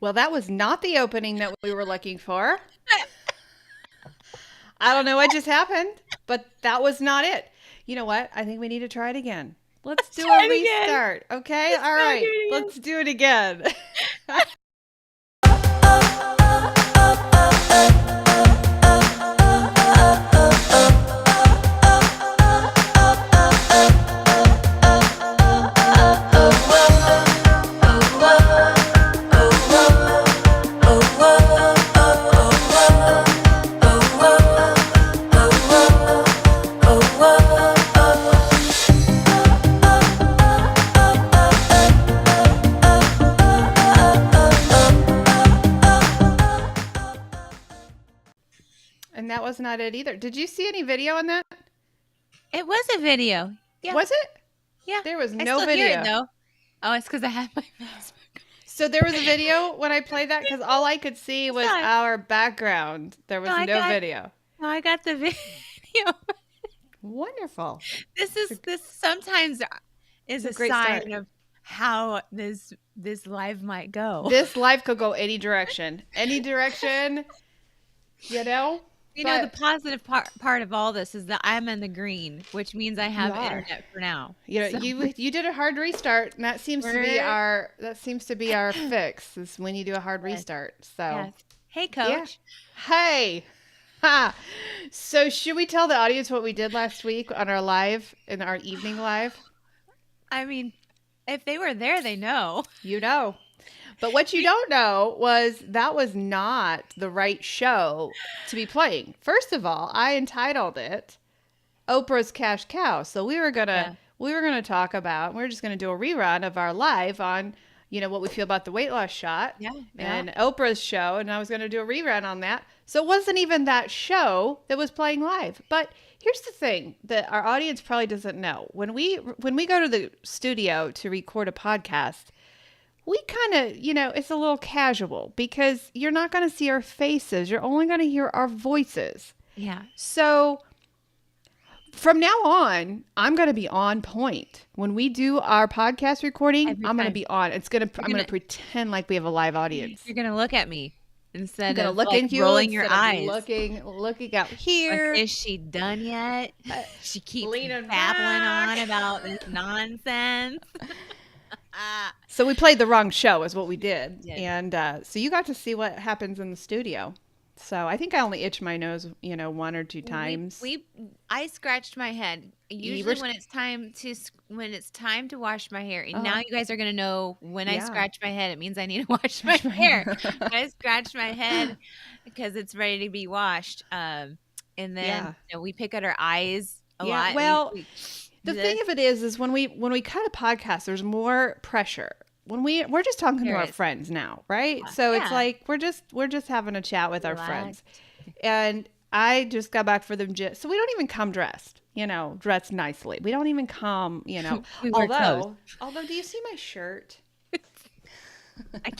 Well, that was not the opening that we were looking for. I don't know what just happened, but that was not it. You know what? I think we need to try it again. Let's do try a it again. restart. Okay? Let's All try right. doing it again. Let's do it again. And that was not it either. Did you see any video on that? It was a video. Yeah. Was it? Yeah. There was I no still video. hear it, though. Oh, it's because I had my Facebook. So there was a video when I played that because all I could see was our background. There was no video. No, I got the video. Wonderful. This sometimes is a great sign start. of how this live might go. This life could go any direction. Any direction, you know? You know, the positive part of all this is that I'm in the green, which means I have internet for now. You know, you did a hard restart, and that seems to be our fix is when you do a hard restart. So, yes. Hey, Coach. Yeah. Hey. Ha. So, should we tell the audience what we did last week on our live, in our evening live? I mean, if they were there, they know. You know. But what you don't know was that was not the right show to be playing. First of all, I entitled it Oprah's Cash Cow. So we were gonna talk about, we're just gonna do a rerun of our live on, you know, what we feel about the weight loss shot and Oprah's show, and I was gonna do a rerun on that. So it wasn't even that show that was playing live. But here's the thing that our audience probably doesn't know. When we go to the studio to record a podcast, we kind of, you know, it's a little casual because you're not going to see our faces. You're only going to hear our voices. Yeah. So from now on, I'm going to be on point. When we do our podcast recording, I'm going to be on. I'm going to pretend like we have a live audience. You're going to look at me instead of rolling your eyes. Looking out here. Like, is she done yet? She keeps babbling on about this nonsense. So we played the wrong show is what we did. And so you got to see what happens in the studio. So I think I only itched my nose, you know, one or two times. I scratched my head. Usually when it's time to wash my hair. And now you guys are going to know when I scratch my head, it means I need to wash my hair. I scratched my head because it's ready to be washed. And then you know, we pick at our eyes a lot. Well, the thing of it is when we cut a podcast, there's more pressure. When we're just talking to our friends now, right? Yeah. So it's like we're just having a chat with our friends. And I just got back for them, so we don't even come dressed, you know, dressed nicely. We don't even come, you know. although, do you see my shirt? I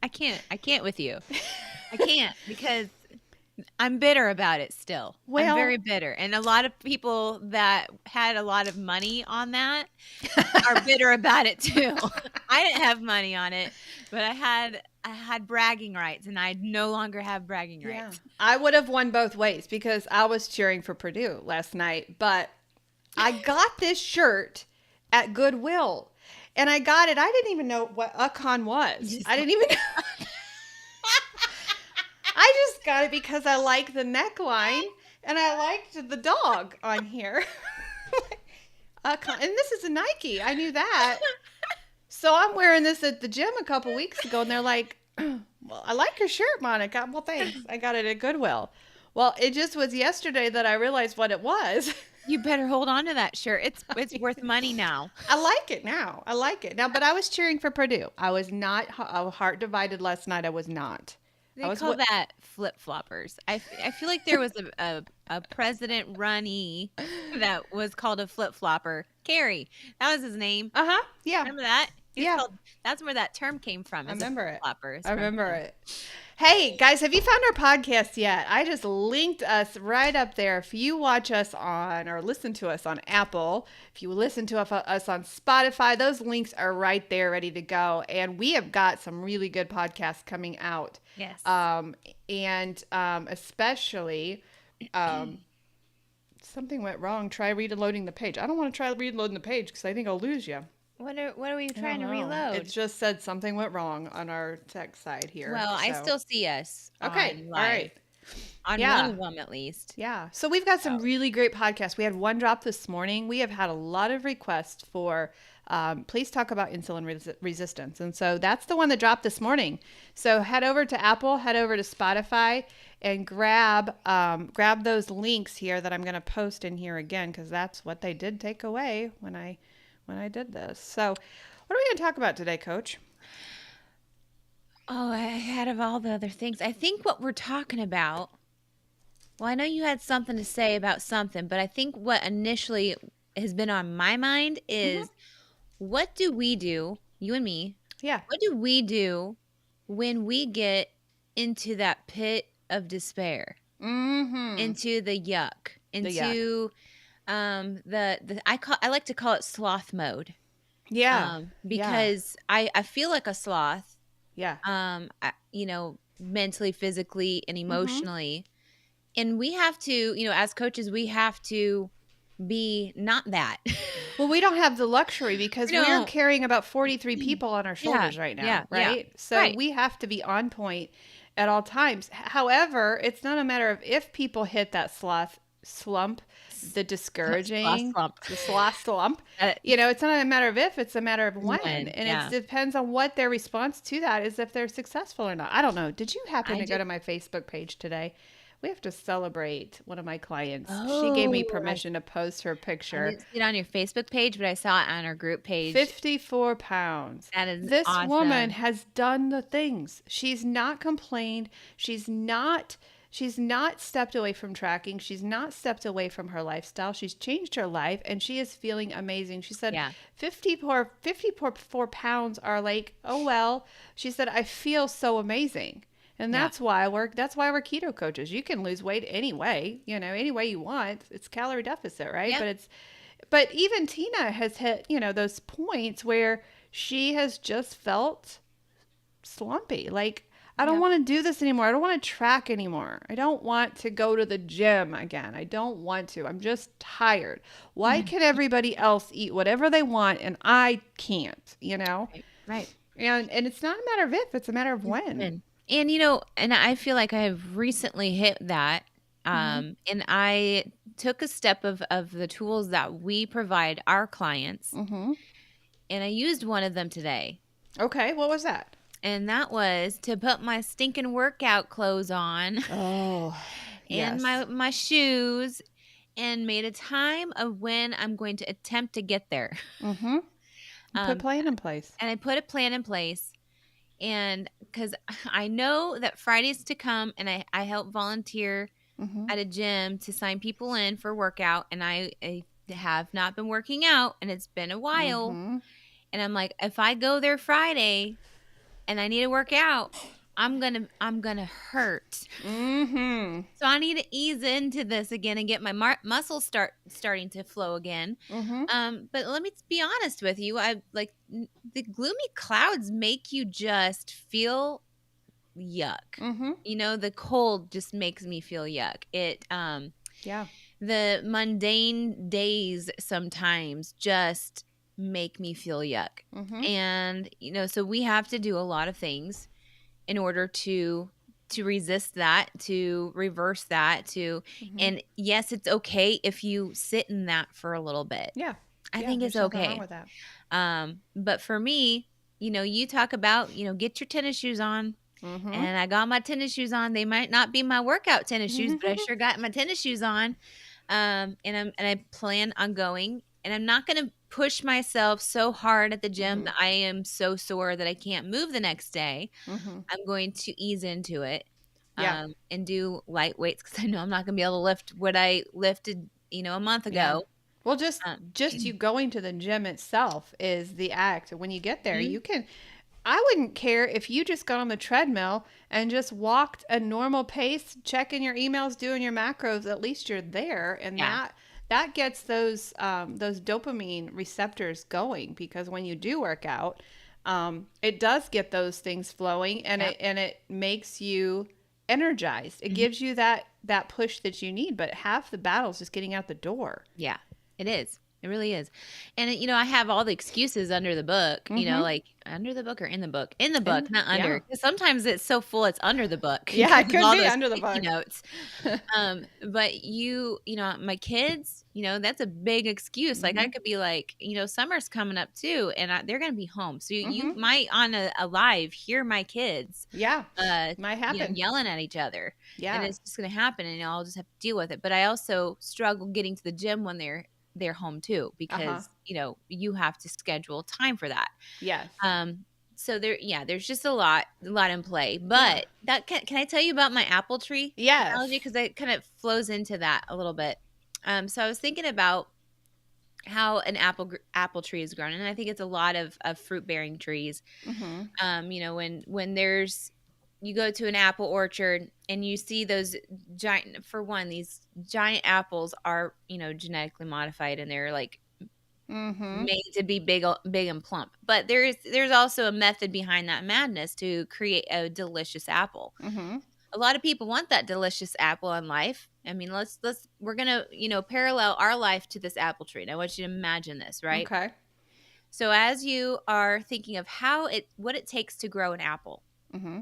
can't with you. I can't because I'm bitter about it still. I'm very bitter. And a lot of people that had a lot of money on that are bitter about it too. I didn't have money on it, but I had bragging rights, and I no longer have bragging rights. I would have won both ways because I was cheering for Purdue last night, but I got this shirt at Goodwill, and I got it. I didn't even know what Ucon was. I didn't even know. I just got it because I like the neckline and I liked the dog on here. And this is a Nike. I knew that. So I'm wearing this at the gym a couple weeks ago, and they're like, well, I like your shirt, Monica. Well, thanks. I got it at Goodwill. Well, it just was yesterday that I realized what it was. You better hold on to that shirt. It's worth money now. I like it now. But I was cheering for Purdue. I was not heart divided last night. I was not. They call that flip-floppers. I feel like there was a president-runnee that was called a flip-flopper. Kerry. That was his name. Uh-huh. Yeah. Remember that? That's where that term came from. I remember it. Flip-floppers. I remember it. Hey, guys, have you found our podcast yet? I just linked us right up there. If you watch us on or listen to us on Apple, if you listen to us on Spotify, those links are right there ready to go. And we have got some really good podcasts coming out. Yes. And especially something went wrong. Try reloading the page. I don't want to try reloading the page because I think I'll lose you. What are we trying to It reload? just said something went wrong on our tech side here. Well, I still see us Okay. on All right. On one of them at least. Yeah. So we've got some really great podcasts. We had one drop this morning. We have had a lot of requests for please talk about insulin resistance. And so that's the one that dropped this morning. So head over to Apple, head over to Spotify, and grab those links here that I'm going to post in here again, because that's what they did take away when I did this. So what are we going to talk about today, Coach? Oh, ahead of all the other things, I think what we're talking about, well, I know you had something to say about something, but I think what initially has been on my mind is what do we do, you and me? Yeah. What do we do when we get into that pit of despair? Into the yuck, into I like to call it sloth mode. Yeah. Because I feel like a sloth. Yeah. Mentally, physically, and emotionally. And we have to, as coaches, we have to be not that. Well, we don't have the luxury because we're carrying about 43 people on our shoulders right now, right? Yeah. So we have to be on point at all times. However, it's not a matter of if people hit that slump, the discouraging, the sloth slump. It's not a matter of if, it's a matter of when. And it depends on what their response to that is, if they're successful or not. I don't know. Did you happen to go to my Facebook page today? We have to celebrate one of my clients. She gave me permission to post her picture. I didn't see it on your Facebook page, but I saw it on our group page. 54 pounds. That is This awesome. woman has done the things. She's not complained. She's not stepped away from tracking. She's not stepped away from her lifestyle. She's changed her life, and she is feeling amazing. She said 54 pounds are like, oh, well. She said, I feel so amazing. And that's why we're keto coaches. You can lose weight any way you want. It's calorie deficit, right? Yep. But even Tina has hit, those points where she has just felt slumpy. Like, I don't want to do this anymore. I don't want to track anymore. I don't want to go to the gym again. I don't want to. I'm just tired. Why can everybody else eat whatever they want and I can't, Right. And it's not a matter of if, it's a matter of when. And, and I feel like I have recently hit that. And I took a step of the tools that we provide our clients. And I used one of them today. Okay. What was that? And that was to put my stinking workout clothes on. Oh, and my shoes, and made a time of when I'm going to attempt to get there. Put a plan in place. And I put a plan in place. And because I know that Friday's to come, and I help volunteer at a gym to sign people in for workout. And I have not been working out, and it's been a while. And I'm like, if I go there Friday and I need to work out, I'm gonna hurt. So I need to ease into this again and get my muscles starting to flow again. But let me be honest with you. I like the gloomy clouds make you just feel yuck. The cold just makes me feel yuck. It the mundane days sometimes just make me feel yuck. And so we have to do a lot of things in order to resist that, to reverse that, and yes, it's okay if you sit in that for a little bit. I think it's okay. Wrong with that. But for me, you talk about, get your tennis shoes on. And I got my tennis shoes on. They might not be my workout tennis shoes, but I sure got my tennis shoes on. And I plan on going, and I'm not going to push myself so hard at the gym that I am so sore that I can't move the next day. I'm going to ease into it and do light weights, because I know I'm not going to be able to lift what I lifted, a month ago. Well, just you going to the gym itself is the act. When you get there, you can. I wouldn't care if you just got on the treadmill and just walked a normal pace, checking your emails, doing your macros. At least you're there, and Yeah. that gets those dopamine receptors going, because when you do work out, it does get those things flowing, and Yep. it makes you energized. It Mhm. gives you that push that you need. But half the battle is just getting out the door. Yeah, it is. It really is. And, I have all the excuses under the book, Mm-hmm. like under the book or in the book? In the book, And not yeah, under. Because sometimes it's so full, it's under the book yeah, because it of could all be those under the sticky book. notes. But my kids, that's a big excuse. Like, I Mm-hmm. could be like, summer's coming up too, and they're going to be home. So you Mm-hmm. might on a live hear my kids, Yeah, might happen. yelling at each other, and Yeah. it's just going to happen, and I'll just have to deal with it. But I also struggle getting to the gym when they're home too, Uh-huh. because you have to schedule time for that. Yes. So there's just a lot in play. Yeah. But that can I tell you about my apple tree Yes. analogy, because it kind of flows into that a little bit. So I was thinking about how an apple tree is grown, and I think it's a lot of fruit bearing trees. Mm-hmm. When there's you go to an apple orchard and you see those giant, for one, these giant apples are, genetically modified, and they're like Mm-hmm. made to be big and plump. But there's also a method behind that madness to create a delicious apple. Mm-hmm. A lot of people want that delicious apple in life. I mean, we're gonna, parallel our life to this apple tree. And I want you to imagine this, right? Okay. So as you are thinking of what it takes to grow an apple, Mm-hmm.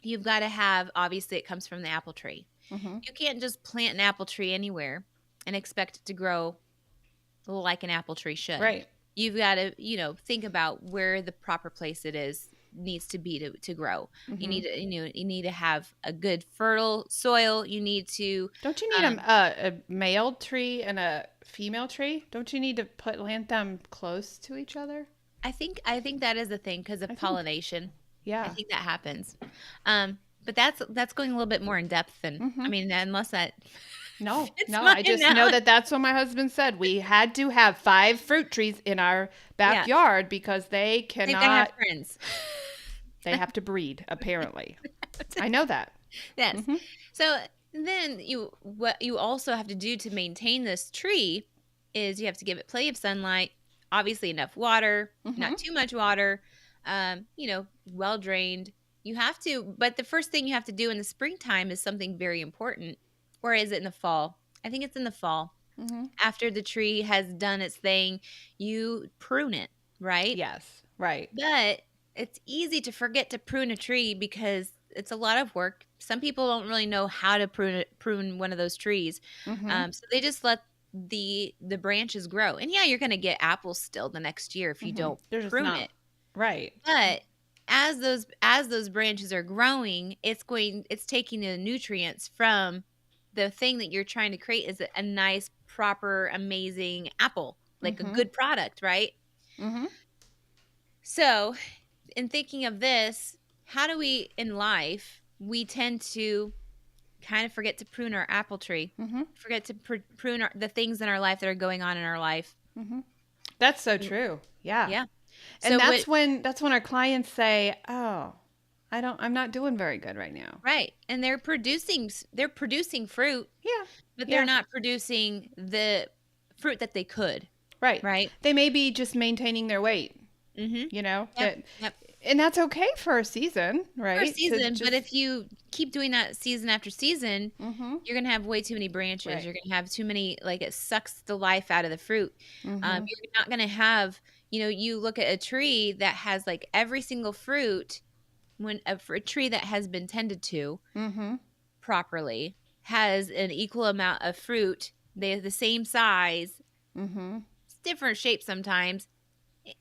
you've got to have, obviously it comes from the apple tree. Mm-hmm. You can't just plant an apple tree anywhere and expect it to grow like an apple tree should. Right. You've got to, think about where the proper place it is needs to be to grow. You Mm-hmm. need to, you need to have a good fertile soil. You need to Don't you need a male tree and a female tree? Don't you need to plant them close to each other? I think that is a thing because of I think. pollination. I Yeah. think that happens. But that's going a little bit more in depth than Mm-hmm. I mean, unless that No, it's no. my I just know analogy. that's what my husband said. We had to have 5 fruit trees in our Yeah, backyard because they I think I have cannot. friends. They have to breed. Apparently, I know that. Yes. Mm-hmm. So then what you also have to do to maintain this tree is you have to give it plenty of sunlight, obviously enough water, Mm-hmm. not too much water, well drained. You have to, but the first thing you have to do in the springtime is something very important. Or is it in the fall? I think it's in the fall. Mm-hmm. After the tree has done its thing, you prune it, right? Yes. Right. But it's easy to forget to prune a tree because it's a lot of work. Some people don't really know how to prune one of those trees, Mm-hmm. so they just let the branches grow. And yeah, you're going to get apples still the next year if you Mm-hmm. don't They're just prune not it. right. But as those branches are growing, it's taking the nutrients from the thing that you're trying to create is a nice, proper, amazing apple, like a Mm-hmm. good product, right? Mm-hmm. So, in thinking of this, how do we in life, we tend to kind of forget to prune our apple tree, Mm-hmm. forget to prune the things in our life that are going on in our life. Mm-hmm. That's so Mm, true. Yeah. Yeah. And So what that's when our clients say, "Oh, I'm not doing very good right now." right. And they're producing fruit, Yeah. but they're Yeah. not producing the fruit that they could, Right. right? They may be just maintaining their weight, Mhm. you know, Yep. Yep. and that's okay for a season, For a right? To season, but just if you keep doing that season after season, Mm-hmm. you're gonna have way too many branches. Right. You're gonna have too many, like it sucks the life out of the fruit. Mm-hmm. You're not gonna have, you look at a tree that has like every single fruit for a tree that has been tended to Mm-hmm. properly has an equal amount of fruit. They have the same size, Mm-hmm. it's different shapes sometimes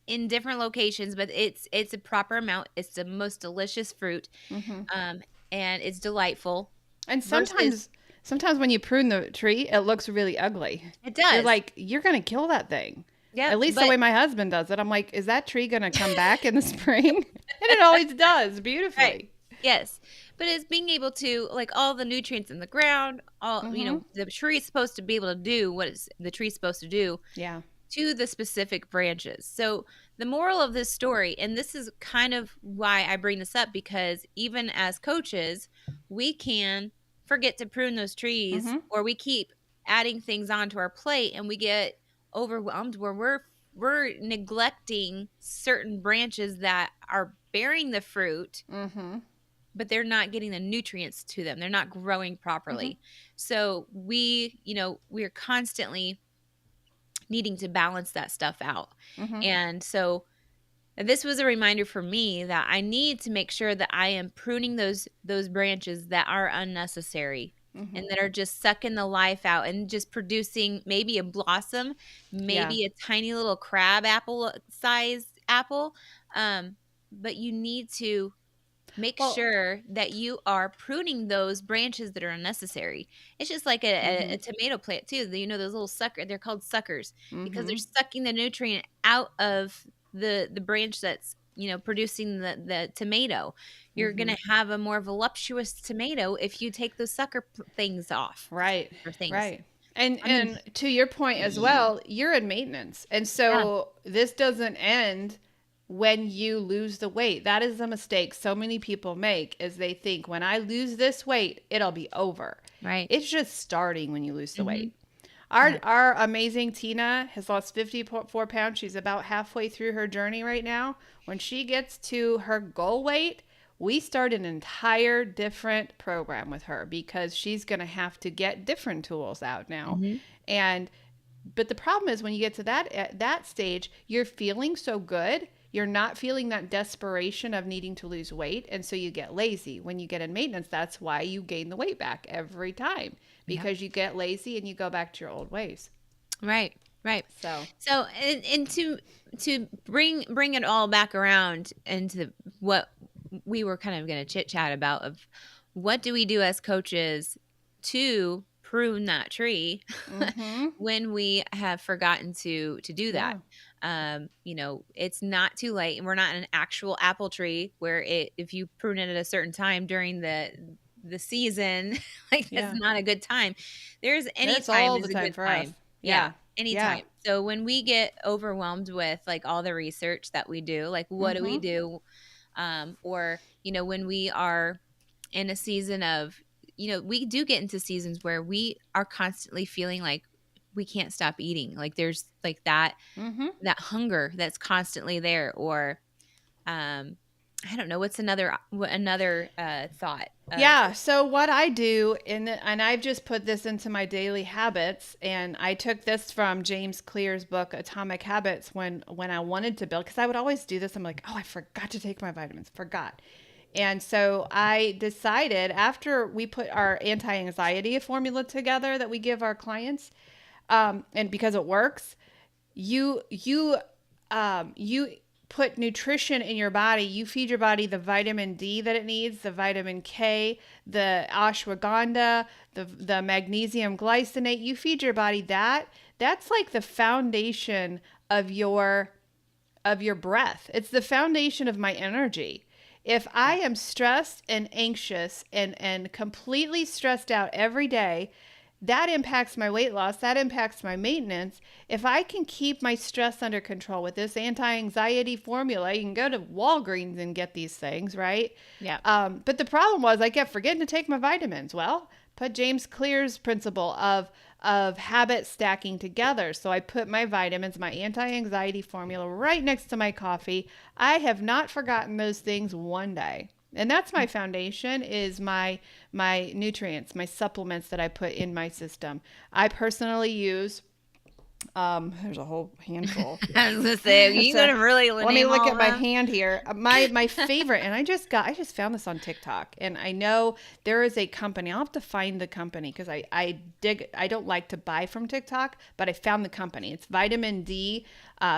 in different locations, but it's a proper amount. It's the most delicious fruit, Mm-hmm. um, and it's delightful. And Versus, sometimes when you prune the tree, it looks really ugly. it You're does, like, you're gonna kill that thing. yeah, At least the but way my husband does it. I'm like, is that tree gonna come back in the spring? And it always does right. beautifully. Yes. But it's being able to, like, all the nutrients in the ground, Mm-hmm. the tree is supposed to be able to do what the tree's supposed to do. Yeah. to the specific branches. So the moral of this story, and this is kind of why I bring this up, because even as coaches, we can forget to prune those trees, Mm-hmm. or we keep adding things onto our plate and we get overwhelmed where we're neglecting certain branches that are bearing the fruit, Mm-hmm. but they're not getting the nutrients to them. They're not growing Mm-hmm. properly. So we're constantly needing to balance that stuff out. Mm-hmm. And so this was a reminder for me that I need to make sure that I am pruning those branches that are unnecessary Mm-hmm. and that are just sucking the life out and just producing maybe a blossom, Yeah. maybe a tiny little crab apple size apple. But you need to make Well. sure that you are pruning those branches that are unnecessary. It's just like a Mm-hmm. tomato plant too. Those little sucker, they're called suckers because they're Mm-hmm. sucking the nutrient out of the branch that's producing the tomato. You're Mm-hmm. gonna have a more voluptuous tomato if you take those things off Right. or things. Right. And I mean, and to your point as well, you're in maintenance. And yeah, so this doesn't end when you lose the weight. That is a mistake so many people make is they think when I lose this weight, it'll be over. right. It's just starting when you lose the Hmm. weight. Our Yeah. our amazing Tina has lost 54 pounds. She's about halfway through her journey right now. When she gets to her goal weight, we start an entire different program with her because she's going to have to get different tools out now. Hmm. And but the problem is when you get to that stage, you're feeling so good. You're not feeling that desperation of needing to lose weight. And so you get lazy. When you get in maintenance, that's why you gain the weight back every time Yeah. because you get lazy and you go back to your old ways. Right. Right. So, So, and to bring it all back around into what we were kind of going to chit chat about, of what do we do as coaches to prune that tree mm-hmm. when we have forgotten to do that. Yeah. It's not too late, and we're not an actual apple tree where if you prune it at a certain time during the season, like that's Yeah. not a good time. There's any That's time all the is a time good for us. time. Yeah, Yeah. Yeah. anytime. So when we get overwhelmed with like all the research that we do, like what do we Mm-hmm. do? Or when we are in a season of, we do get into seasons where we are constantly feeling like we can't stop eating. Like there's like Mm-hmm. that hunger that's constantly there. Or I don't know, what's another thought of. Yeah. So what I do and I've just put this into my daily habits, and I took this from James Clear's book Atomic Habits when I wanted to build, because I would always do this. I'm like, oh, I forgot to take my vitamins. Forgot. And so I decided after we put our anti-anxiety formula together that we give our clients, and because it works, you put nutrition in your body. You feed your body the vitamin D that it needs, the vitamin K, the ashwagandha, the magnesium glycinate. You feed your body that. That's like the foundation of your breath. It's the foundation of my energy. If I am stressed and anxious and completely stressed out every day, that impacts my weight loss. That impacts my maintenance. If I can keep my stress under control with this anti-anxiety formula, you can go to Walgreens and get these things, right? Yeah. But the problem was I kept forgetting to take my vitamins. Well, put James Clear's principle of habit stacking together. So I put my vitamins, my anti-anxiety formula right next to my coffee. I have not forgotten those things one day. And that's my foundation, is my nutrients, my supplements that I put in my system. I personally use there's a whole handful. I was gonna say, you So, gonna really let me name look all at of my them? hand here. My favorite, and I just found this on TikTok, and I know there is a company. I'll have to find the company because I don't like to buy from TikTok, but I found the company. It's vitamin D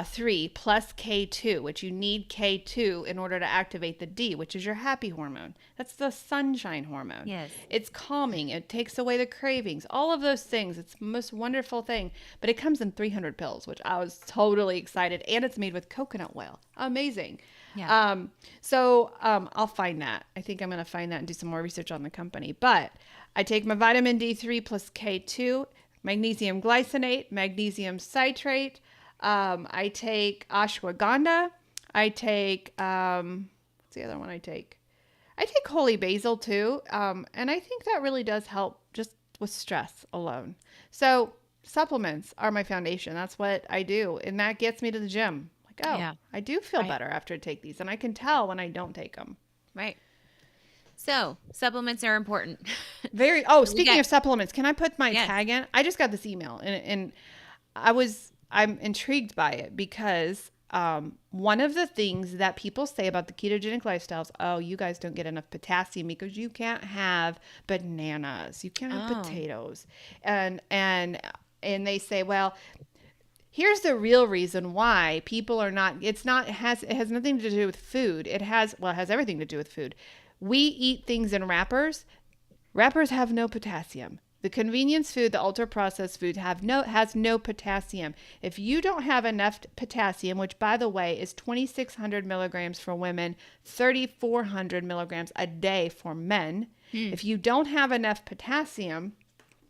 3 plus K2, which you need K2 in order to activate the D, which is your happy hormone. That's the sunshine hormone. Yes. It's calming. It takes away the cravings. All of those things. It's the most wonderful thing. But it comes in 300 pills, which I was totally excited. And it's made with coconut oil. Amazing. Yeah. I'll find that. I think I'm going to find that and do some more research on the company. But I take my vitamin D3 plus K2, magnesium glycinate, magnesium citrate, I take ashwagandha. I take what's the other one I take? I take holy basil too, and I think that really does help just with stress alone. So supplements are my foundation. That's what I do, and that gets me to the gym. Like, oh, Yeah. I do feel Right. better after I take these, and I can Yeah. tell when I don't take them. Right. So supplements are important. Very. Oh, We speaking got of supplements, can I put my yes. tag in? I just got this email, and I'm intrigued by it because one of the things that people say about the ketogenic lifestyles, oh, you guys don't get enough potassium because you can't have bananas, you can't have Oh. potatoes, and they say, well, here's the real reason why people are not. It has nothing to do with food. It has everything to do with food. We eat things in wrappers. Wrappers have no potassium. The convenience food, the ultra processed food has no potassium. If you don't have enough potassium, which by the way is 2,600 milligrams for women, 3,400 milligrams a day for men, Hmm. if you don't have enough potassium,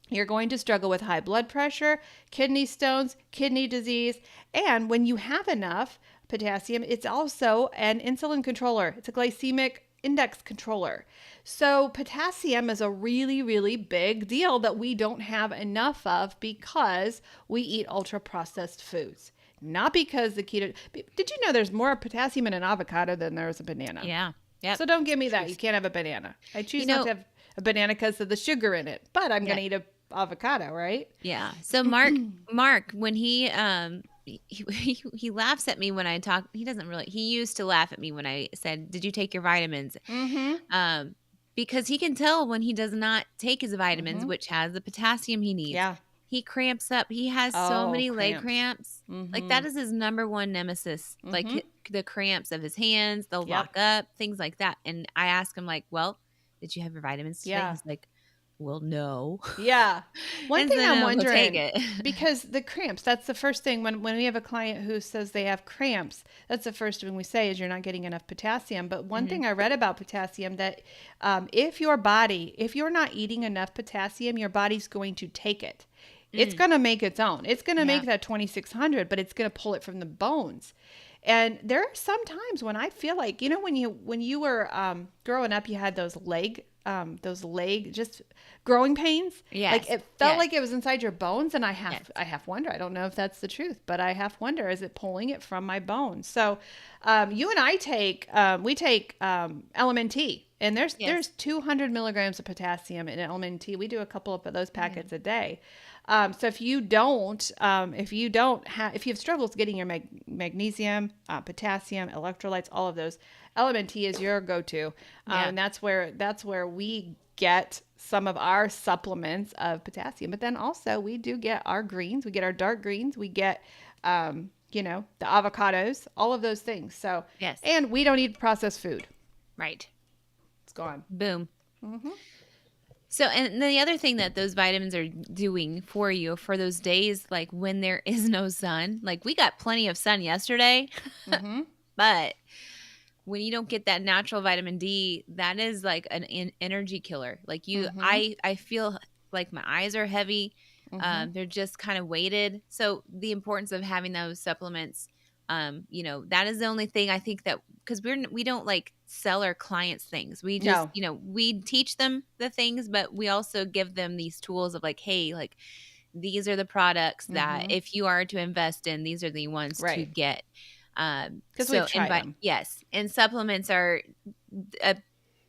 you're going to struggle with high blood pressure, kidney stones, kidney disease, and when you have enough potassium, it's also an insulin controller. It's a glycemic index controller. So, potassium is a really, really big deal that we don't have enough of because we eat ultra processed foods. Not because the keto. Did you know there's more potassium in an avocado than there is a banana? Yeah. Yep. So don't give me that. You Truth. can't have a banana. I You choose not to know, have a banana because of the sugar in it, but I'm going yeah. to eat a avocado, right? Yeah. So Mark, when he laughs at me when I talk. He doesn't really. He used to laugh at me when I said, "Did you take your vitamins?" Mm-hmm. Um, because he can tell when he does not take his vitamins, Mm-hmm. which has the potassium he needs. Yeah. He cramps up. He has so Oh, many leg cramps. cramps. Like Mm-hmm. that is his number one nemesis. Like Mm-hmm. the cramps of his hands, they'll Yep. lock up, things like that. And I ask him like, "Well, did you have your vitamins today?" Yeah. He's like, "Well, no." Yeah. One And thing so I'm no, he'll take wondering, it. because the cramps, that's the first thing when we have a client who says they have cramps, that's the first thing we say is you're not getting enough potassium. But one Mhm. thing I read about potassium that if you're not eating enough potassium, your body's going to take it. It's Mm. going to make its own. It's going to Yeah. make that 2,600, but it's going to pull it from the bones. And there are some times when I feel like, when you were growing up, you had those leg just growing pains. Like Yes. it felt Yes. like it was inside your bones, and Yes. I half wonder. I don't know if that's the truth, but I half wonder, is it pulling it from my bones? So, you and I take LMNT, and there's Yes. 200 milligrams of potassium in LMNT. We do a couple of those Yeah. packets a day. So if if you have struggles getting your magnesium, potassium, electrolytes, all of those, LMNT is your go-to, Yeah. and that's where we get some of our supplements of potassium. But then also we do get our greens, we get our dark greens, we get the avocados, all of those things. So, Yes. and we don't eat processed food. Right. It's gone. Boom. Mm-hmm. So, and the other thing that those vitamins are doing for you for those days, like when there is no sun, like we got plenty of sun yesterday, Mm-hmm. but when you don't get that natural vitamin D, that is like an energy killer. Like Mm-hmm. I feel like my eyes are heavy. Mm-hmm. They're just kind of weighted. So the importance of having those supplements, that is the only thing I think that because we don't like sell our clients things. We just, No. we teach them the things, but we also give them these tools of like, hey, like these are the products that Mm-hmm. if you are to invest in, these are the ones to Right. get. Because we've And tried them. yes, and supplements are uh,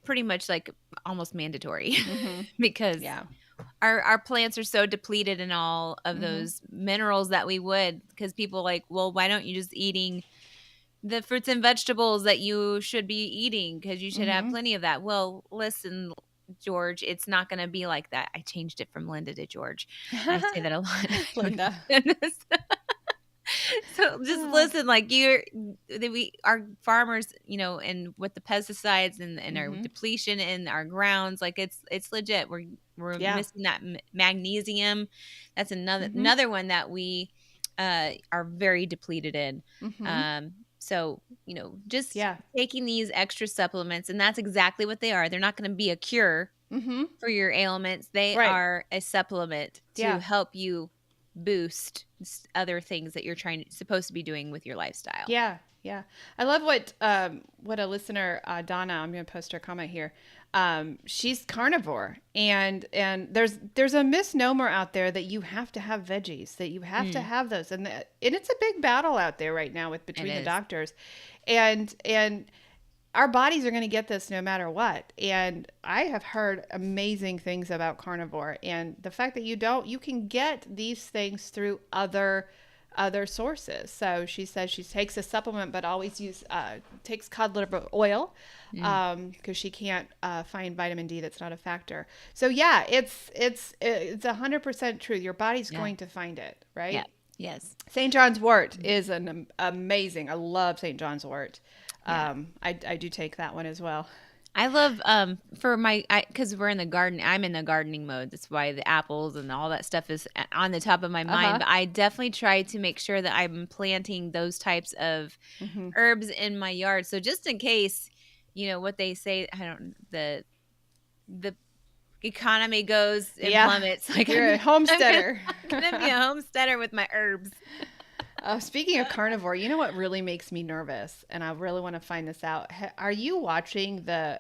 pretty much like almost mandatory Mm-hmm. because Yeah. our plants are so depleted in all of Mm-hmm. those minerals that we would because people like, well, why don't you just eating the fruits and vegetables that you should be eating because you should have Mm-hmm. plenty of that. Well, listen, George, it's not going to be like that. I changed it from Linda to George. I say that a lot. Linda. So just listen, like we our farmers, and with the pesticides and our Mm-hmm. depletion in our grounds, like it's legit. We're Yeah. missing that magnesium. That's Mm-hmm. another one that we are very depleted in. Mm-hmm. So just Yeah. taking these extra supplements, and that's exactly what they are. They're not going to be a cure Mm-hmm. for your ailments. They Right. are a supplement to Yeah. help you. boost other things that you're supposed to be doing with your lifestyle. Yeah, yeah. I love what a listener, Donna, I'm going to post her comment here. She's carnivore, and there's a misnomer out there that you have to have veggies, that you have to have those, and it's a big battle out there right now with It between the is. doctors, and our bodies are going to get this no matter what. And I have heard amazing things about carnivore, and the fact that you can get these things through other sources. So she says she takes a supplement, but always takes cod liver oil because she can't find vitamin D. That's not a factor. So yeah, it's 100% true. Your body's going to find it, right? Yeah. Yes. St. John's wort is an amazing. I love St. John's wort. Yeah. I do take that one as well. I love for because we're in the garden. I'm in the gardening mode. That's why the apples and all that stuff is on the top of my mind. But I definitely try to make sure that I'm planting those types of herbs in my yard. So just in case, what they say, the economy goes and plummets. Like you're a homesteader. I'm gonna be a homesteader with my herbs. Speaking of carnivore, you know what really makes me nervous, and I really want to find this out. Are you watching the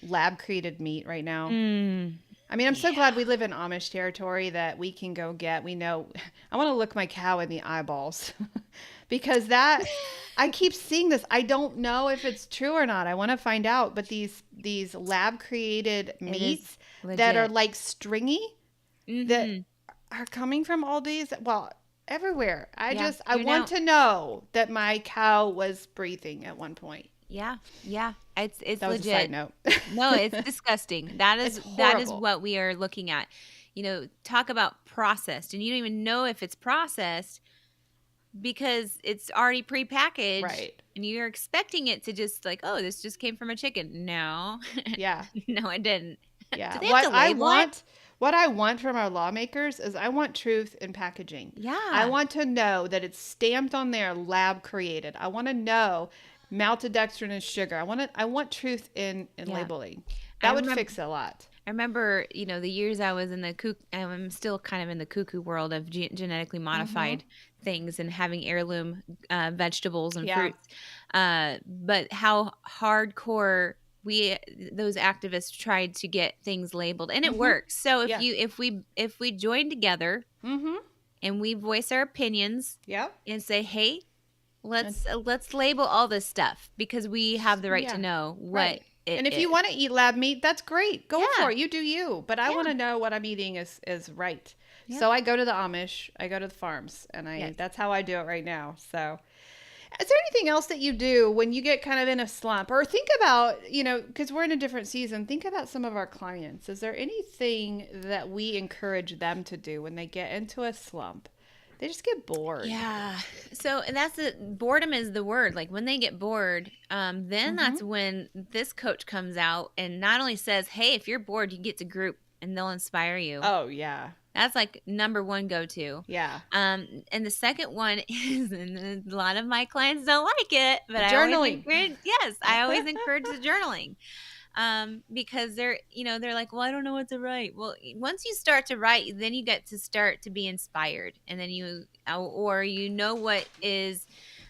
lab created meat right now? I mean, I'm so glad we live in Amish territory that we can go get. We know. I want to look my cow in the eyeballs because I keep seeing this. I don't know if it's true or not. I want to find out. But these lab created meats that are like stringy that are coming from Aldi's. Well, everywhere. I want to know that my cow was breathing at one point. Yeah. It's that was legit. A side note. No, it's disgusting. That is what we are looking at. Talk about processed, and you don't even know if it's processed because it's already prepackaged, right? And you're expecting it to just like, oh, this just came from a chicken. No, yeah, no, it didn't. Yeah, What I want from our lawmakers is I want truth in packaging. Yeah. I want to know that it's stamped on there, lab created. I want to know maltodextrin sugar. I want truth in labeling. That would fix a lot. I remember, the years I was in I'm still kind of in the cuckoo world of genetically modified things and having heirloom vegetables and fruits. But how hardcore those activists tried to get things labeled, and it works. So if we join together and we voice our opinions and say, hey, let's label all this stuff because we have the right to know what it and if is. you want to eat lab meat, that's great. Go for it. You do you. But I want to know what I'm eating is right. So I go to the Amish, I go to the farms, and that's how I do it right now. So is there anything else that you do when you get kind of in a slump? Or think about, because we're in a different season, think about some of our clients. Is there anything that we encourage them to do when they get into a slump? They just get bored. Yeah. So, and boredom is the word. Like when they get bored, then that's when this coach comes out and not only says, hey, if you're bored, you get to group and they'll inspire you. Oh, yeah. That's like number one go-to. Yeah. And the second one is, and a lot of my clients don't like it, but journaling. I always encourage the journaling. Because they're like, well, I don't know what to write. Well, once you start to write, then you get to start to be inspired. And then what is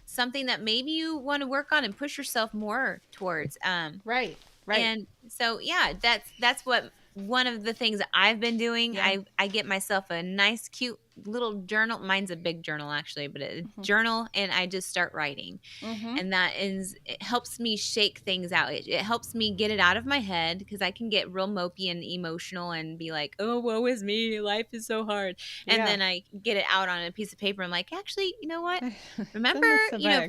something that maybe you want to work on and push yourself more towards. Right. And so, that's what one of the things that I've been doing. Yeah. I get myself a nice, cute little journal. Mine's a big journal actually, but a journal, and I just start writing. And it helps me shake things out. It helps me get it out of my head because I can get real mopey and emotional and be like, oh, woe is me, life is so hard. And then I get it out on a piece of paper. I'm like, actually, you know what? Remember,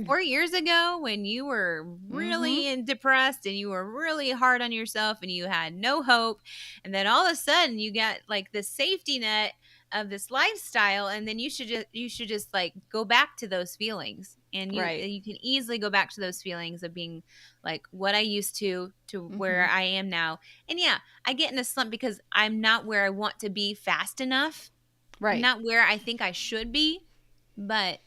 4 years ago when you were really depressed and you were really hard on yourself and you had no hope, and then all of a sudden you got like this safety net of this lifestyle, and then you should just like go back to those feelings, and you can easily go back to those feelings of being like what I used to where I am now. And I get in a slump because I'm not where I want to be fast enough, I'm not where I think I should be, but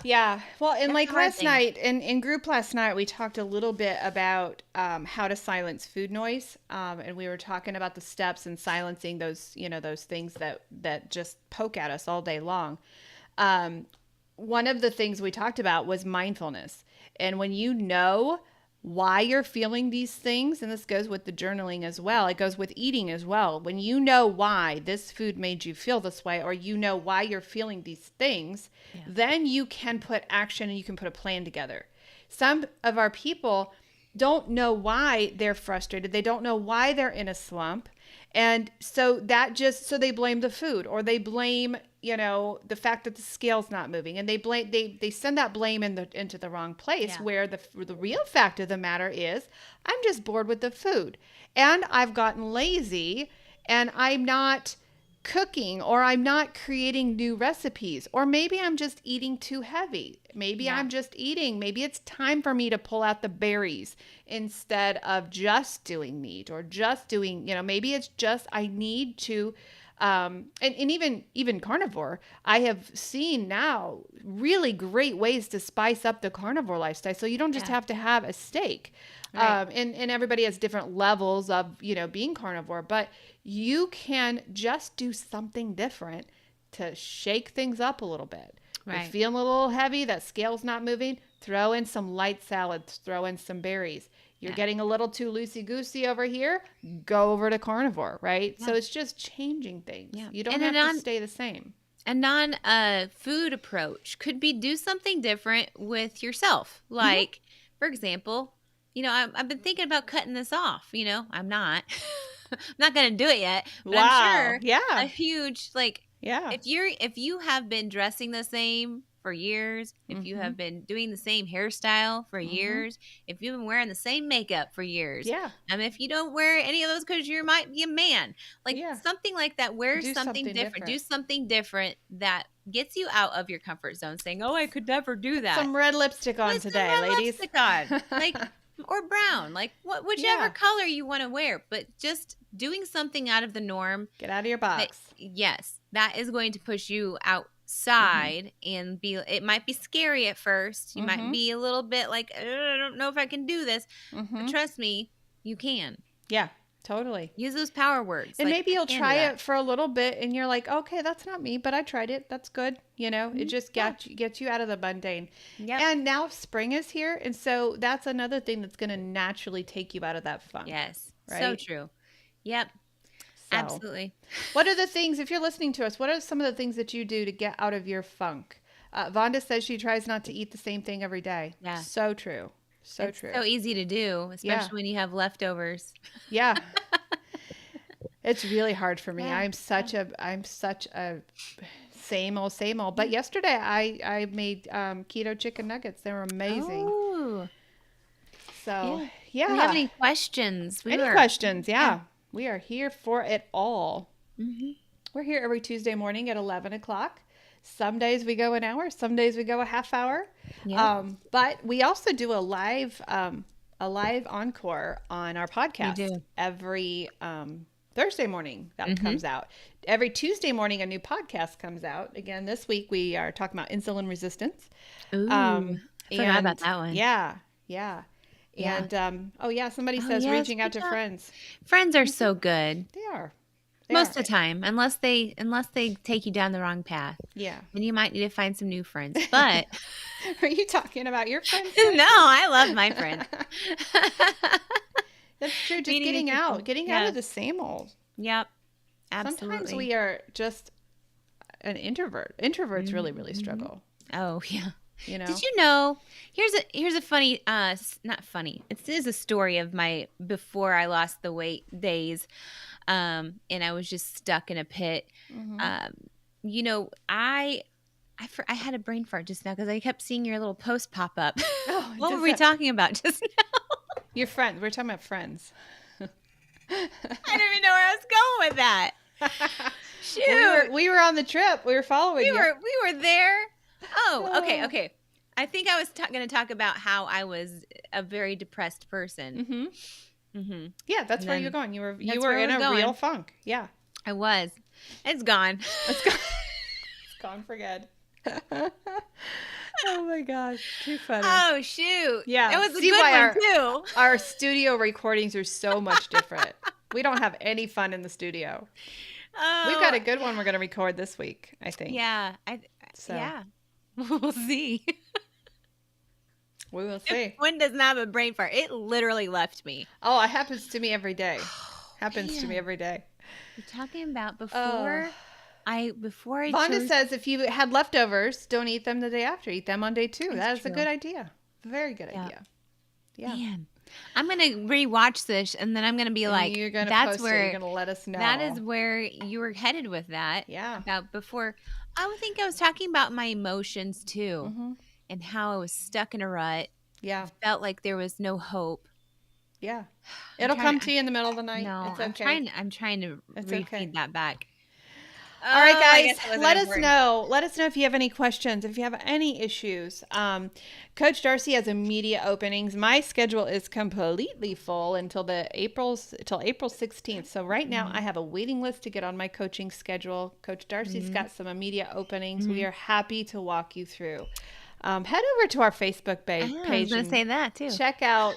Yeah. Well, and That's like a hard last thing. night, in group last night, we talked a little bit about how to silence food noise. And we were talking about the steps and silencing those, those things that just poke at us all day long. Um, One of the things we talked about was mindfulness. And when you know why you're feeling these things, and this goes with the journaling as well, it goes with eating as well. When you know why this food made you feel this way, or you know why you're feeling these things, Yeah. then you can put action and you can put a plan together. Some of our people don't know why they're frustrated. They don't know why they're in a slump. And so so they blame the food, or they blame, the fact that the scale's not moving, and they send that blame into the wrong place, Yeah. where the real fact of the matter is, I'm just bored with the food, and I've gotten lazy, and I'm not cooking, or I'm not creating new recipes, or maybe I'm just eating too heavy. Maybe Yeah. I'm just eating. Maybe it's time for me to pull out the berries instead of just doing meat, or just doing, maybe it's just I need to and even carnivore, I have seen now really great ways to spice up the carnivore lifestyle. So you don't just Yeah. have to have a steak. Right. And everybody has different levels of, being carnivore, but you can just do something different to shake things up a little bit. You're Right. feeling a little heavy, that scale's not moving, throw in some light salads, throw in some berries. You're Yeah. getting a little too loosey-goosey over here, go over to carnivore, right? So Yeah. it's just changing things. Yeah. You don't And have to stay the same. a non food approach could be do something different with yourself. Mm-hmm. Like, for example, I've been thinking about cutting this off. I'm not. I'm not going to do it yet, but I'm Wow. sure a Yeah. huge, like, Yeah. if you have been dressing the same for years, if you Mm-hmm. have been doing the same hairstyle for Mm-hmm. years, if you've been wearing the same makeup for years, Yeah. if you don't wear any of those because you might be a man, like Yeah. something like that, wear Do something something different, do different. something different that gets you out of your comfort zone, saying, "Oh, I could never do Put that." some red lipstick on Put some today, red ladies. lipstick on, like, or brown, like whichever Yeah. color you want to wear, but just doing something out of the norm. Get out of your That, box. yes, that is going to push you Mm-hmm. outside and it might be scary at first. You might Mm-hmm. be a little bit like, I don't know if I can do this, but Mm-hmm. trust me, you can. Yeah. Totally. Use those power words. And Like, maybe I you'll can do try that. it for a little bit and you're like, okay, that's not me, but I tried it. That's good. It just Yeah. gets you out of the mundane. Yep. And now spring is here. And so that's another thing that's going to naturally take you out of that funk. Yes. So Right. true. Yep. So, Absolutely. what are the things, if you're listening to us, what are some of the things that you do to get out of your funk? Vonda says she tries not to eat the same thing every day. Yeah. So true. So It's true. so easy to do, especially Yeah. when you have leftovers. Yeah. It's really hard for me. Yeah. I'm such a same old. But yesterday I made keto chicken nuggets. They were amazing. Oh, So yeah. Do we have any questions? Any questions? Yeah. We are here for it all. Mm-hmm. We're here every Tuesday morning at 11 o'clock. Some days we go an hour. Some days we go a half hour. Yeah. But we also do a live encore on our podcast We do. every Thursday morning that comes out. Every Tuesday morning, a new podcast comes out. Again, this week we are talking about insulin resistance. Ooh, forgot about that one. Yeah, yeah. Yeah. And somebody says yes, reaching out good to job. friends. Friends are so good They are. most of the time, unless they take you down the wrong path. Yeah. Then you might need to find some new friends. But Are you talking about your friends? no, I love my friends. That's true. Just Meeting new people. getting out of the same old. Yep. Absolutely. Sometimes we are just an introvert. Introverts really, really struggle. Oh, yeah. Did you know? Here's a funny, not funny. It is a story of my before I lost the weight days, and I was just stuck in a pit. I had a brain fart just now because I kept seeing your little post pop up. Oh, What were we talking about just now? Your friends. We're talking about friends. I don't even know where I was going with that. Shoot, We were on the trip. We were following you. we were there. Oh, okay. I think I was going to talk about how I was a very depressed person. Mm-hmm. Yeah, that's where you're going. You were where in I a was real going. funk. Yeah. I was. It's gone. It's gone. It's gone for good. Oh my gosh, too funny. Oh shoot. That Yeah, was a see good why one too. our studio recordings are so much different. We don't have any fun in the studio. We've got Oh, a good one we're going to record this week, I think. yeah. So Yeah. We'll see. we will see. One doesn't have a brain fart. It literally left me. Oh, it happens to me every day. Oh, Happens to me man. every day. You're talking about Oh. before I Vonda chose. says if you had leftovers, don't eat them the day after. Eat them on day 2. It's That is a true. good idea. Very good Yeah. idea. Yeah. Man. I'm going to rewatch this and then I'm going to be And like, you're going to that's post it. You're where going to let us know. that is where you were headed with that. Yeah. About before. I would think I was talking about my emotions too Mm-hmm. and how I was stuck in a rut. Yeah. Felt like there was no hope. Yeah. I'm It'll trying come to- to you in the middle of the night. No, It's I'm okay. trying to It's refeed okay. that back. All right, Oh, I guys, guess it wasn't let us important. know. Let us know if you have any questions, if you have any issues. Coach Darcy has immediate openings. My schedule is completely full until April 16th. So right now I have a waiting list to get on my coaching schedule. Coach Darcy's got some immediate openings. We are happy to walk you through. Head over to our Facebook page I was going to and say that too. check out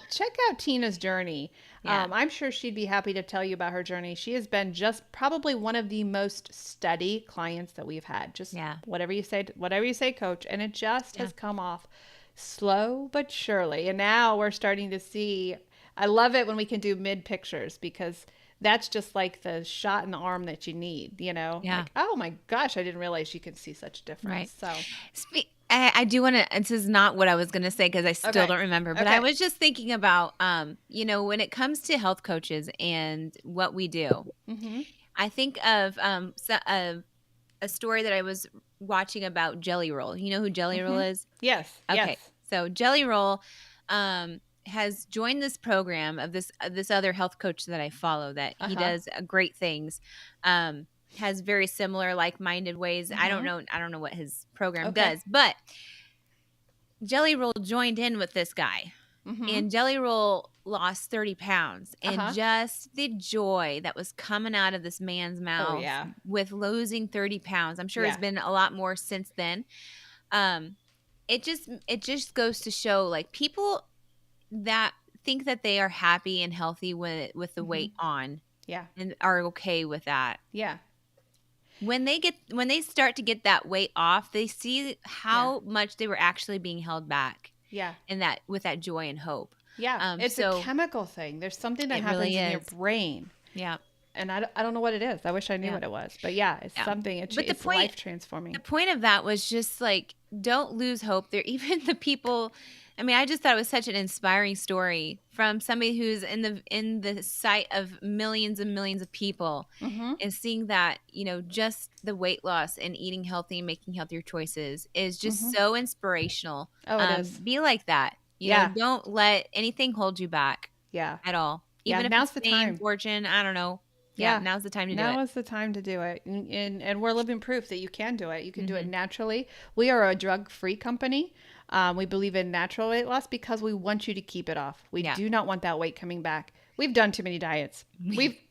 Tina's journey. Yeah. I'm sure she'd be happy to tell you about her journey. She has been just probably one of the most steady clients that we've had. Just whatever you say, coach, and it just has come off slow but surely. And now we're starting to see. I love it when we can do mid pictures because that's just like the shot in the arm that you need. Yeah. Like, oh my gosh, I didn't realize you could see such difference. Right. So. I do want to, this is not what I was going to say because I still don't remember, but I was just thinking about, when it comes to health coaches and what we do, I think of a story that I was watching about Jelly Roll. You know who Jelly Roll is? Yes. Okay. Yes. So Jelly Roll has joined this program of this other health coach that I follow that he does great things. Has very similar like-minded ways. I don't know what his program does, but Jelly Roll joined in with this guy and Jelly Roll lost 30 pounds and just the joy that was coming out of this man's mouth with losing 30 pounds. I'm sure it's been a lot more since then. It just goes to show like people that think that they are happy and healthy with the weight on and are okay with that. Yeah. When they start to get that weight off, they see how much they were actually being held back. Yeah. And that with that joy and hope. Yeah. It's a chemical thing. There's something that happens in your brain. Yeah. And I don't know what it is. I wish I knew what it was. But it's something. It's life transforming. The point of that was just like, don't lose hope. There, even the people. I mean, I just thought it was such an inspiring story from somebody who's in the sight of millions and millions of people and seeing that, just the weight loss and eating healthy and making healthier choices is just so inspirational. Oh, it is. Be like that. You know, don't let anything hold you back. Yeah. At all. Even if now's it's the time. Fortune, I don't know. Yeah, now's the time to do it. Now is the time to do it. And we're living proof that you can do it. You can do it naturally. We are a drug-free company. We believe in natural weight loss because we want you to keep it off. We do not want that weight coming back. We've done too many diets.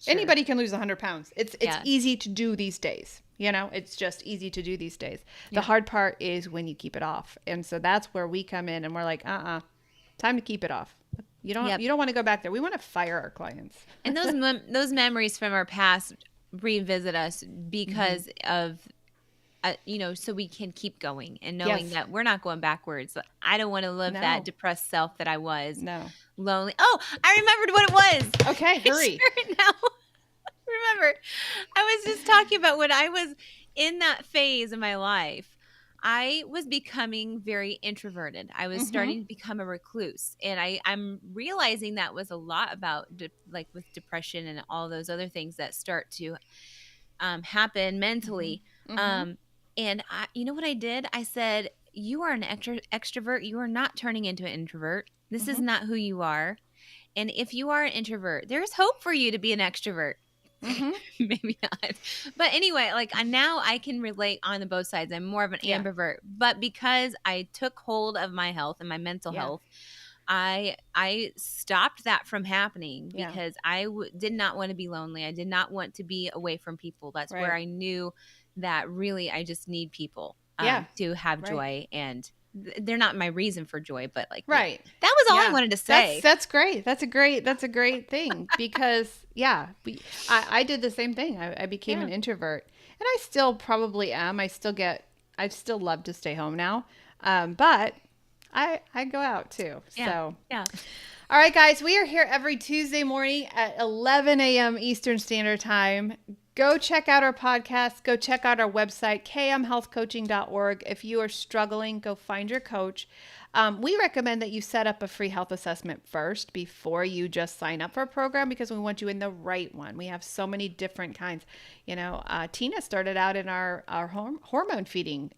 Anybody can lose 100 pounds. It's easy to do these days. It's just easy to do these days. The hard part is when you keep it off. And so that's where we come in and we're like, time to keep it off. You don't want to go back there. We want to fire our clients. And those memories from our past revisit us because of so we can keep going and knowing that we're not going backwards. I don't want to live that depressed self that I was. No. Lonely. Oh, I remembered what it was. Okay, hurry. Sure now. Remember, I was just talking about when I was in that phase of my life. I was becoming very introverted. I was starting to become a recluse. And I'm realizing that was a lot about like with depression and all those other things that start to happen mentally. And you know what I did? I said, you are an extrovert. You are not turning into an introvert. This is not who you are. And if you are an introvert, there's hope for you to be an extrovert. Maybe not. But anyway, like now I can relate on the both sides. I'm more of an ambivert. But because I took hold of my health and my mental health, I stopped that from happening because I did not want to be lonely. I did not want to be away from people. That's where I knew that really I just need people to have joy and they're not my reason for joy, but like, right. That was all I wanted to say. That's great. That's a great thing because I did the same thing. I became an introvert, and I still probably am. I still love to stay home now. But I go out too. Yeah. So yeah. All right, guys, we are here every Tuesday morning at 11 a.m. Eastern Standard Time. Go check out our podcast. Go check out our website, kmhealthcoaching.org. If you are struggling, go find your coach. We recommend that you set up a free health assessment first before you just sign up for a program because we want you in the right one. We have so many different kinds. Tina started out in our hormone feeding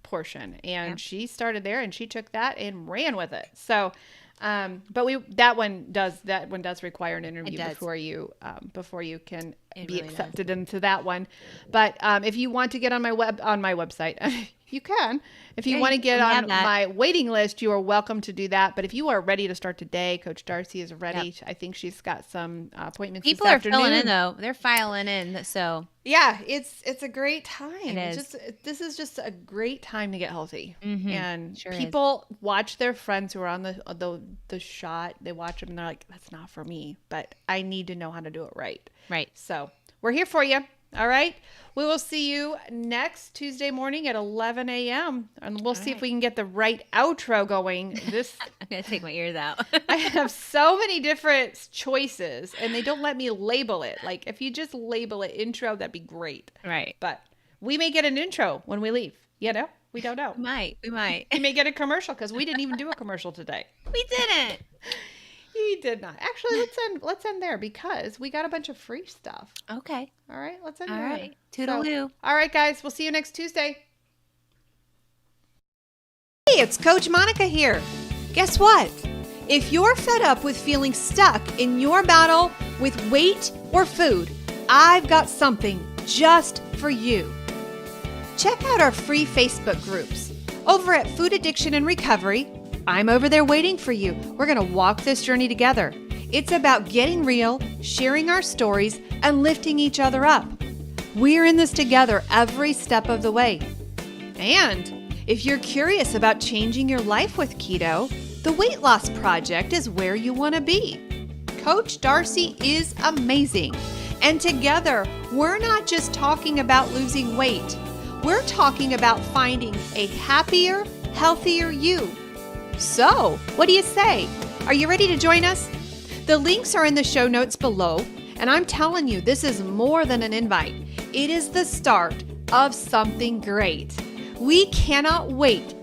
portion, and she started there, and she took that and ran with it. So but that one does require an interview before you can be accepted into that one. But if you want to get on my website, you can. If you want to get on my waiting list, you are welcome to do that. But if you are ready to start today, Coach Darcy is ready. Yep. I think she's got some appointments. People are filling in though; they're filing in. So yeah, it's a great time. It is. This is just a great time to get healthy, and sure people watch their friends who are on the shot. They watch them and they're like, "That's not for me," but I need to know how to do it right. Right. So we're here for you. All right. We will see you next Tuesday morning at 11 a.m. And we'll see if we can get the right outro going. I'm going to take my ears out. I have so many different choices, and they don't let me label it. Like, if you just label it intro, that'd be great. Right. But we may get an intro when we leave. We don't know. We might. We may get a commercial because we didn't even do a commercial today. We didn't. You did not. Actually, let's end there because we got a bunch of free stuff. Okay. All right. Let's end there. All right. Toodaloo. All right, guys. We'll see you next Tuesday. Hey, it's Coach Monica here. Guess what? If you're fed up with feeling stuck in your battle with weight or food, I've got something just for you. Check out our free Facebook groups. Over at Food Addiction and Recovery, I'm over there waiting for you. We're going to walk this journey together. It's about getting real, sharing our stories, and lifting each other up. We're in this together every step of the way. And if you're curious about changing your life with keto, the Weight Loss Project is where you want to be. Coach Darcy is amazing. And together, we're not just talking about losing weight. We're talking about finding a happier, healthier you. So, what do you say? Are you ready to join us? The links are in the show notes below, and I'm telling you, this is more than an invite. It is the start of something great. We cannot wait